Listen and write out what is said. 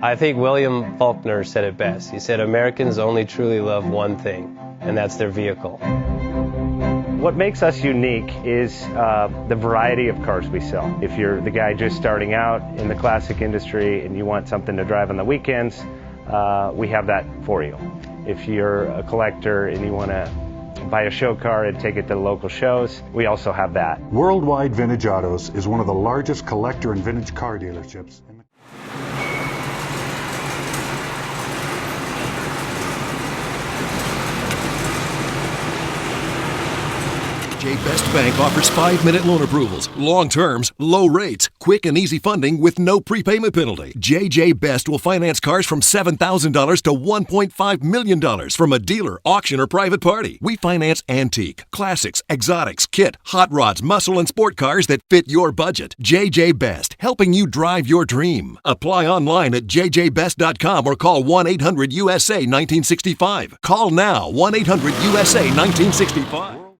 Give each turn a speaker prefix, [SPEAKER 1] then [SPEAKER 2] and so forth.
[SPEAKER 1] I think William Faulkner said it best. He said, Americans only truly love one thing, and that's their vehicle.
[SPEAKER 2] What makes us unique is the variety of cars we sell. If you're the guy just starting out in the classic industry and you want something to drive on the weekends, we have that for you. If you're a collector and you want to buy a show car and take it to the local shows, we also have that.
[SPEAKER 3] Worldwide Vintage Autos is one of the largest collector and vintage car dealerships in the
[SPEAKER 4] JJ Best Bank offers 5-minute loan approvals, long terms, low rates, quick and easy funding with no prepayment penalty. JJ Best will finance cars from $7,000 to $1.5 million from a dealer, auction, or private party. We finance antique, classics, exotics, kit, hot rods, muscle, and sport cars that fit your budget. JJ Best, helping you drive your dream. Apply online at jjbest.com or call 1-800-USA-1965. Call now, 1-800-USA-1965.